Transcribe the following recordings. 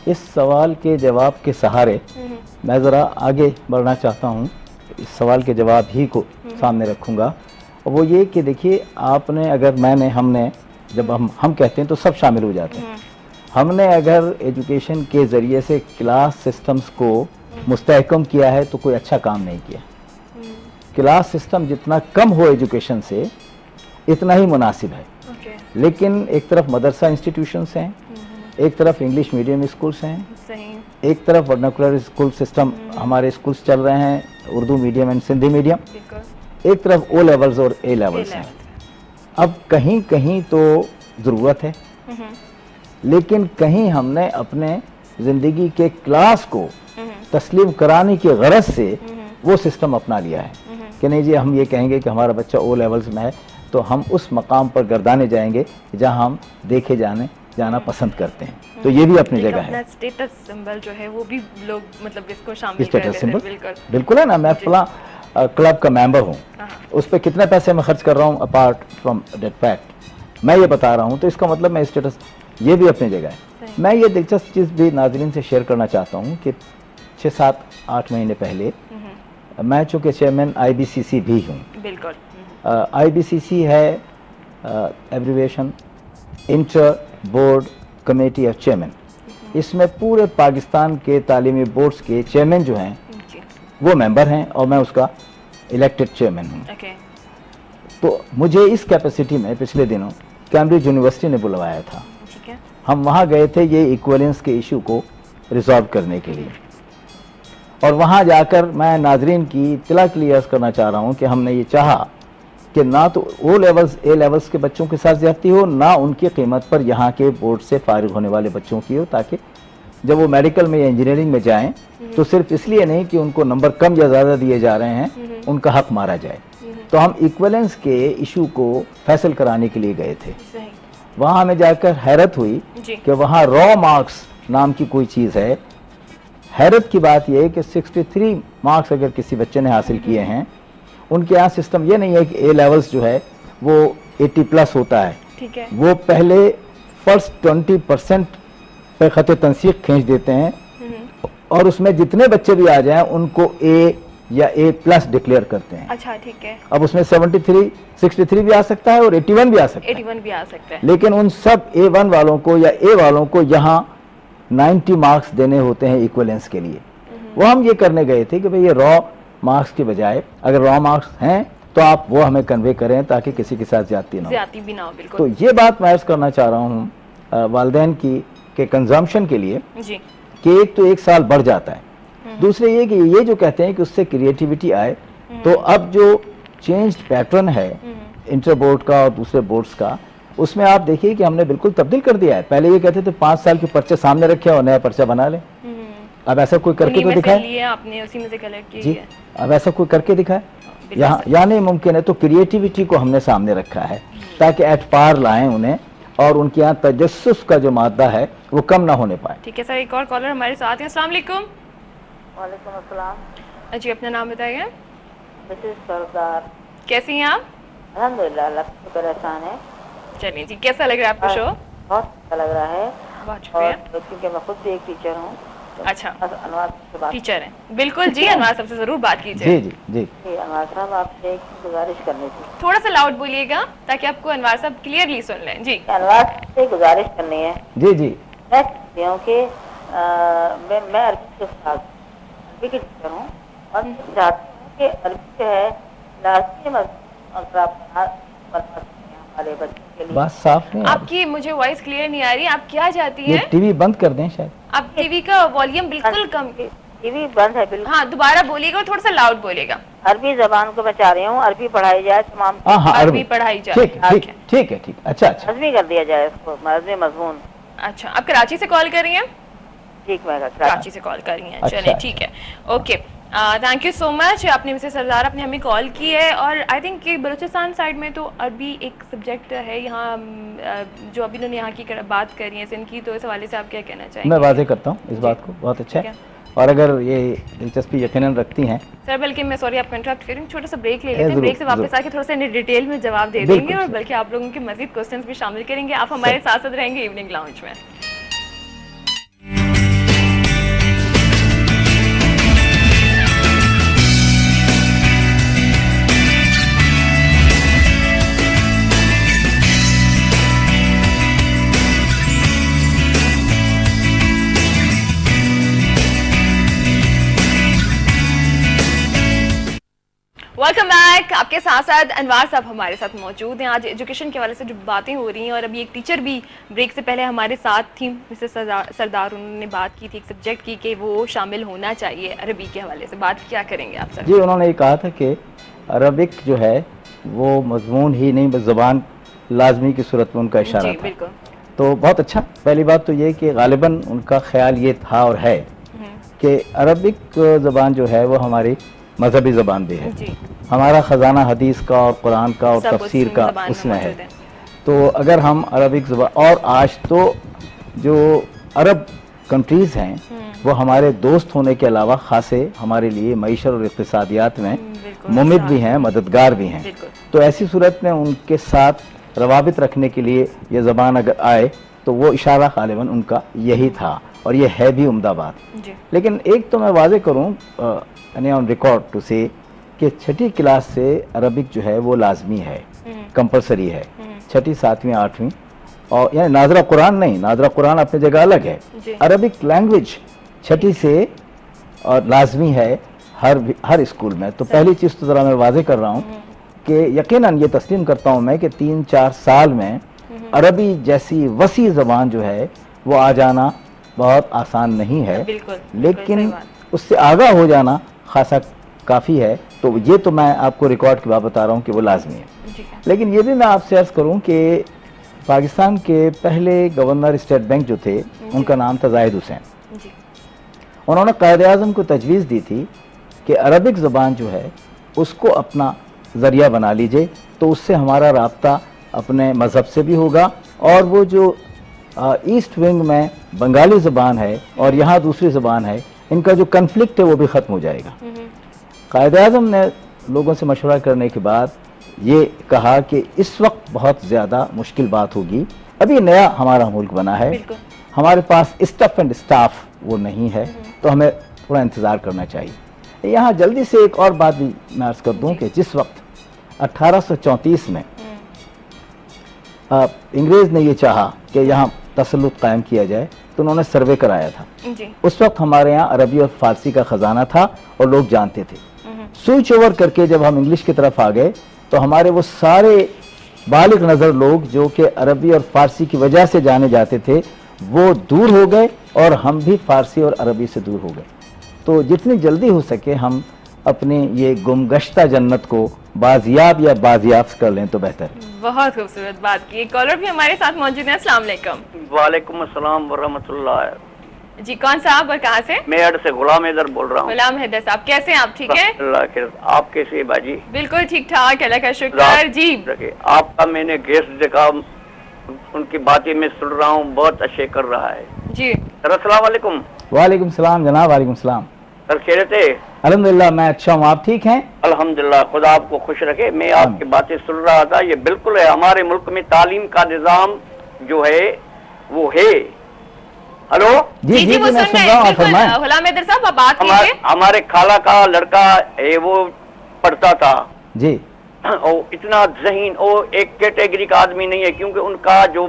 اس سوال کے جواب کے سہارے میں ذرا آگے بڑھنا چاہتا ہوں. اس سوال کے جواب ہی کو سامنے رکھوں گا. وہ یہ کہ دیکھیے آپ نے اگر ہم نے جب ہم کہتے ہیں تو سب شامل ہو جاتے ہیں. ہم نے اگر ایجوکیشن کے ذریعے سے کلاس سسٹمز کو مستحکم کیا ہے تو کوئی اچھا کام نہیں کیا. کلاس سسٹم جتنا کم ہو ایجوکیشن سے اتنا ہی مناسب ہے. لیکن ایک طرف مدرسہ انسٹیٹیوشنز ہیں, ایک طرف انگلش میڈیم اسکولس ہیں, ایک طرف ورناکولر اسکول سسٹم ہمارے اسکولس چل رہے ہیں, Urdu medium and Sindhi medium, ایک طرف او لیولز اور اے لیولز ہیں. اب کہیں کہیں تو ضرورت ہے, لیکن کہیں ہم نے اپنے زندگی کے کلاس کو تسلیم کرانے کی غرض سے وہ سسٹم اپنا لیا ہے کہ نہیں جی ہم یہ کہیں گے کہ ہمارا بچہ او لیولز میں ہے تو ہم اس مقام پر گردانے جائیں گے جہاں ہم دیکھے جانا پسند کرتے ہیں. تو یہ بھی اپنی جگہ ہے. اسٹیٹس سمبل جو ہے وہ بھی لوگ مطلب اس کو شامل کرتے ہیں. بالکل ہے نا, میں فلاں کلب کا ممبر ہوں, اس پہ کتنے پیسے میں خرچ کر رہا ہوں اپارٹ فرام دیٹ فیکٹ میں یہ بتا رہا ہوں, تو اس کا مطلب میں اسٹیٹس, یہ بھی اپنی جگہ ہے. میں یہ دلچسپ چیز بھی ناظرین سے شیئر کرنا چاہتا ہوں کہ 6-7-8 مہینے پہلے میں چونکہ چیئرمین آئی بی سی سی بھی ہوں. بالکل. آئی بی سی سی ہے abbreviation inter board committee of chairman. اس میں پورے پاکستان کے تعلیمی بورڈز کے چیئرمین جو ہیں وہ ممبر ہیں اور میں اس کا الیکٹڈ چیئرمین ہوں. تو مجھے اس کیپیسٹی میں پچھلے دنوں کیمبرج یونیورسٹی نے بلوایا تھا. ہم وہاں گئے تھے یہ ایکویلنس کے ایشو کو ریزالو کرنے کے لیے, اور وہاں جا کر میں ناظرین کی اطلاع کے لیے عرض کرنا چاہ رہا ہوں کہ ہم نے یہ چاہا کہ نہ تو او لیولز اے لیولز کے بچوں کے ساتھ زیادتی ہو, نہ ان کی قیمت پر یہاں کے بورڈ سے فارغ ہونے والے بچوں کی ہو, تاکہ جب وہ میڈیکل میں یا انجینئرنگ میں جائیں تو صرف اس لیے نہیں کہ ان کو نمبر کم یا زیادہ دیے جا رہے ہیں, ان کا حق مارا جائے. تو ہم ایکویلنس کے ایشو کو فیصل کرانے کے لیے گئے تھے. وہاں ہمیں جا کر حیرت ہوئی کہ وہاں را مارکس نام کی کوئی چیز ہے. حیرت کی بات یہ ہے کہ 63 مارکس اگر کسی بچے نے حاصل کیے ہیں, ان کے یہاں سسٹم یہ نہیں ہے کہ اے لیولز جو ہے وہ 80+ ہوتا ہے. وہ پہلے فرسٹ 20% پہ خط تنسیق کھینچ دیتے ہیں, اور اس میں جتنے بچے بھی آ جائیں ان کو اے یا A+ ڈکلیئر کرتے ہیں. اچھا ٹھیک ہے. اب اس میں 63 بھی آ سکتا ہے اور 81 بھی آ سکتا ہے. لیکن ان سب A1 والوں کو یا A والوں کو یہاں 90 مارکس دینے ہوتے ہیں ایکویلنس کے لیے. وہ ہم یہ کرنے گئے تھے کہ بھئی یہ را مارکس کے بجائے اگر را مارکس ہیں تو آپ وہ ہمیں کنوے کریں تاکہ کسی کے ساتھ زیادتی نہ ہو. تو یہ بات میں عرض کرنا چاہ رہا ہوں والدین کی کہ کنزمپشن کے لیے کہ ایک تو ایک سال بڑھ جاتا ہے, دوسرے یہ کہ یہ جو کہتے ہیں کہ اس سے کریٹیوٹی آئے, تو اب جو چینجڈ پیٹرن ہے انٹر بورڈ کا اور دوسرے بورڈز کا, اس میں آپ دیکھیے کہ ہم نے بالکل تبدیل کر دیا ہے. پہلے یہ کہتے تھے 5 سال کے پرچے سامنے رکھے اور نیا پرچہ بنا لیں. اب ایسا کوئی کر کے تو دکھائے. جی اب ایسا کوئی کر کے دکھائے. یہاں نہیں ممکن ہے. تو کریٹیوٹی کو ہم نے سامنے رکھا ہے تاکہ ایٹ پار لائیں انہیں, اور ان کے یہاں تجسس کا جو مادہ ہے وہ کم نہ ہونے پائے. ٹھیک ہے سر, ایک اور کالر ہمارے ساتھ ہیں. السلام علیکم. وعلیکم السلام. جی اپنا نام بتائیے. سردار. کیسی ہیں آپ؟ الحمدللہ, اللہ کا شکر احسان ہے. چلیے جی, کیسا لگ رہا ہے آپ کو شو؟ بہت اچھا لگ رہا ہے. بہت شکریہ. کیونکہ میں خود بھی ایک ٹیچر ہوں. اچھا انوار سے بات ٹیچر ہیں. بالکل جی, انوار صاحب سے ضرور بات کیجیے. جی جی جی. انوار صاحب آپ سے ایک گزارش کرنی تھی. تھوڑا سا لاؤڈ بولیے گا تاکہ آپ کو انوار صاحب کلیئرلی سن لیں. جی انوار سے گزارش کرنی ہے. جی جی. میں چاہتی ہوں کہ میں عربی کے استاد, عربی کے ٹیچر ہوں, اور چاہتی ہوں کہ عربی جو ہے لازمی ہمارے بچوں کے لیے. بات صاف نہیں. آپ کی مجھے وائس کلیئر نہیں آ رہی. آپ کیا چاہتی ہیں؟ ٹی وی بند کر دیں شاید. آپ ٹی وی کا والیوم بالکل کم. ٹی وی بند ہے بالکل. ہاں دوبارہ بولیے گا, تھوڑا سا لاؤڈ بولیے گا. عربی زبان کو میں چاہ رہی ہوں عربی پڑھائی جائے تمام. عربی پڑھائی جائے. ٹھیک ہے. اچھا عربی کر دیا جائے اس کو, عربی مضمون. اچھا, آپ کراچی سے کال کر رہی ہیں؟ ٹھیک, میں کراچی سے کال کر رہی ہیں. چلیں ٹھیک ہے, اوکے. تھینک یو سو مچ. آپ نے مسز سردار اپنے ہمیں کال کی ہے, اور آئی تھنک کہ بلوچستان سائڈ میں تو عربی ایک سبجیکٹ ہے یہاں, جو ابھی انہوں نے یہاں کی بات کری ہے سندھ کی, تو اس حوالے سے آپ کیا کہنا چاہیں گے؟ میں واضح کرتا ہوں اس بات کو. بہت اچھا ہے, اور اگر یہ دلچسپی یقیناً رکھتی ہیں سر, بلکہ میں سوری آپ کو انٹرپٹ کروں, چھوٹا سا بریک لے لیتے ہیں. بریک سے واپس آ کے تھوڑا سا ڈیٹیل میں جواب دے دیں گے, اور بلکہ آپ لوگوں کے مزید کوسچنس بھی شامل کریں گے. آپ ہمارے ساتھ ساتھ رہیں گے ایوننگ لاؤنج میں. بیک. آپ کے ساتھ ساتھ انوار صاحب ہمارے ساتھ موجود ہیں. آج ایجوکیشن کے حوالے سے جو باتیں ہو رہی ہیں, اور ابھی ایک ٹیچر بھی بریک سے پہلے ہمارے ساتھ تھی, مسز سردار, انہوں نے بات کی تھی ایک سبجیکٹ کی کہ وہ شامل ہونا چاہیے عربی کے حوالے سے. بات کیا کریں گے آپ سر؟ جی, انہوں نے یہ کہا تھا کہ عربک جو ہے وہ مضمون ہی نہیں بس زبان لازمی کی صورت میں ان کا اشارہ جی تھا. بالکل. تو بہت اچھا. پہلی بات تو یہ کہ غالباً ان کا خیال یہ تھا اور ہے کہ عربک زبان جو ہے وہ ہماری مذہبی زبان بھی ہے. جی ہمارا خزانہ حدیث کا اور قرآن کا اور سب تفسیر کا زبان اس میں ہے. موجود تو اگر ہم عربک زبان, اور آج تو جو عرب کنٹریز ہیں وہ ہمارے دوست ہونے کے علاوہ خاصے ہمارے لیے معیشت اور اقتصادیات میں ممد بھی ہیں, مددگار بھی ہیں. بالکل. تو ایسی صورت میں ان کے ساتھ روابط رکھنے کے لیے یہ زبان اگر آئے تو وہ اشارہ غالباً ان کا یہی تھا, اور یہ ہے بھی عمدہ بات. جی لیکن ایک تو میں واضح کروں یعنی آن ریکارڈ ٹو سے کہ 6ٹھی کلاس سے عربک جو ہے وہ لازمی ہے, کمپلسری ہے. 6ٹھی 7ویں 8ویں, اور یعنی ناظرہ قرآن نہیں, ناظرہ قرآن اپنی جگہ الگ ہے. جی. عربک لینگویج 6ٹھی سے اور لازمی ہے ہر اسکول میں. تو پہلی چیز تو ذرا میں واضح کر رہا ہوں کہ یقیناً یہ تسلیم کرتا ہوں میں کہ 3-4 سال میں عربی جیسی وسیع زبان جو ہے وہ آ جانا بہت آسان نہیں ہے. بالکل. لیکن اس سے آگاہ ہو جانا خاصا کافی ہے. تو یہ تو میں آپ کو ریکارڈ کی بات بتا رہا ہوں کہ وہ لازمی ہے. لیکن یہ بھی میں آپ سے عرض کروں کہ پاکستان کے پہلے گورنر اسٹیٹ بینک جو تھے ان کا نام تھا زاہد حسین. انہوں نے قائد اعظم کو تجویز دی تھی کہ عربک زبان جو ہے اس کو اپنا ذریعہ بنا لیجئے, تو اس سے ہمارا رابطہ اپنے مذہب سے بھی ہوگا, اور وہ جو ایسٹ ونگ میں بنگالی زبان ہے اور یہاں دوسری زبان ہے, ان کا جو کنفلکٹ ہے وہ بھی ختم ہو جائے گا. قائد اعظم نے لوگوں سے مشورہ کرنے کے بعد یہ کہا کہ اس وقت بہت زیادہ مشکل بات ہوگی, ابھی نیا ہمارا ملک بنا ہے, ہمارے پاس اسٹف اینڈ اسٹاف وہ نہیں ہے, تو ہمیں تھوڑا انتظار کرنا چاہیے. یہاں جلدی سے ایک اور بات بھی میں عرض کر دوں کہ جس وقت 1834 میں انگریز نے یہ چاہا کہ یہاں تسلط قائم کیا جائے تو انہوں نے سروے کرایا تھا. اس وقت ہمارے یہاں عربی اور فارسی کا خزانہ تھا اور لوگ جانتے تھے. سوئچ اوور کر کے جب ہم انگلش کی طرف آ گئے تو ہمارے وہ سارے بالغ نظر لوگ جو کہ عربی اور فارسی کی وجہ سے جانے جاتے تھے وہ دور ہو گئے, اور ہم بھی فارسی اور عربی سے دور ہو گئے. تو جتنی جلدی ہو سکے ہم اپنی یہ گمگشتہ جنت کو بازیاب یا بازیافت کر لیں تو بہتر ہے. بہت خوبصورت بات کی. کالر بھی ہمارے ساتھ موجود ہیں. السلام علیکم. وعلیکم السلام ورحمۃ اللہ. جی کون صاحب اور کہاں سے؟ میں اڈ سے غلام حیدر بول رہا ہوں. غلام حیدر صاحب کیسے ہیں آپ؟ ٹھیک ہے اللہ خیر. آپ کیسے ہیں باجی؟ بالکل ٹھیک ٹھاک, اللہ کا شکر. جی آپ کا میں نے گیسٹ دیکھا, ان کی باتیں میں سن رہا ہوں, بہت اچھے کر رہا ہے. جی سر السلام علیکم. وعلیکم السلام جناب. وعلیکم السلام. سر خیریت ہے؟ الحمدللہ میں اچھا ہوں, آپ ٹھیک ہیں؟ الحمدللہ, خدا آپ کو خوش رکھے. میں آپ کی باتیں سن رہا تھا, یہ بالکل ہے. ہمارے ملک میں تعلیم کا نظام جو ہے وہ ہے. ہلو جی جی وہ سن رہے ہیں. بالکل غلام حیدر صاحب آپ بات کیجئے. ہمارے خالہ کا لڑکا ہے وہ پڑھتا تھا جی, اور اتنا ذہین, اور ایک کیٹیگری کا آدمی نہیں ہے, کیونکہ ان کا جو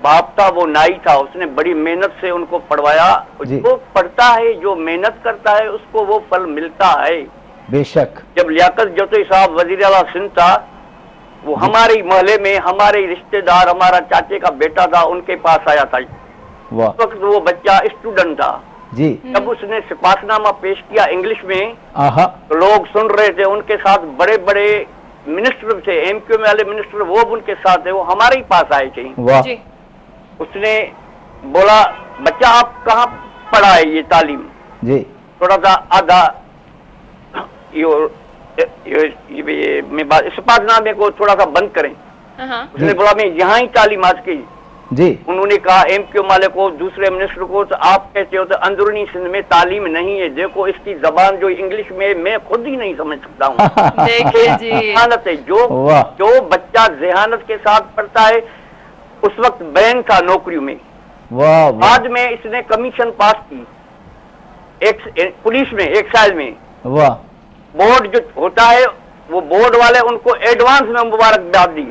باپ تھا وہ نائی تھا, اس نے بڑی محنت سے ان کو پڑھوایا. جو پڑھتا ہے, جو محنت کرتا ہے, اس کو وہ پھل ملتا ہے. بے شک. جب لیاقت جوتی صاحب وزیر اعلیٰ سندھ تھا, وہ ہمارے محلے میں ہمارے رشتہ دار, ہمارا چاچے کا بیٹا تھا, ان کے پاس آیا تھا. اس وقت وہ بچہ اسٹوڈنٹ تھا. جی, جب اس نے سپاسنامہ پیش کیا انگلش میں, تو لوگ سن رہے تھے. ان کے ساتھ بڑے بڑے منسٹر تھے, ایم کیو میں والے منسٹر, وہ ان کے ساتھ تھے, وہ ہمارے ہی پاس آئے تھے. جی اس نے بولا, بچہ آپ کہاں پڑھا ہے یہ تعلیم؟ جی, تھوڑا سا آدھا سپاسنامے کو تھوڑا سا بند کریں. اس نے بولا میں یہاں ہی تعلیم حاصل کی. جی, انہوں نے کہا ایم کیو والے کو, دوسرے منسٹر کو, تو آپ کہتے ہو تو اندرونی سندھ میں تعلیم نہیں ہے. دیکھو اس کی زبان جو انگلش میں خود ہی نہیں سمجھ سکتا ہوں. ذہانت ہے, جو بچہ ذہانت کے ساتھ پڑھتا ہے. اس وقت بین تھا نوکریوں میں, بعد میں اس نے کمیشن پاس کی پولیس میں 1 سال میں. بورڈ جو ہوتا ہے وہ بورڈ والے ان کو ایڈوانس میں مبارکباد دی.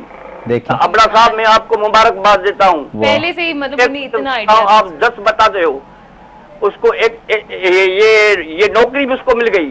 ابڑا صاحب میں آپ کو مبارکباد دیتا ہوں. پہلے سے ہی مطلب اتنا آئیڈیا, آپ 10 بتاتے ہو. اس کو یہ نوکری بھی اس کو مل گئی.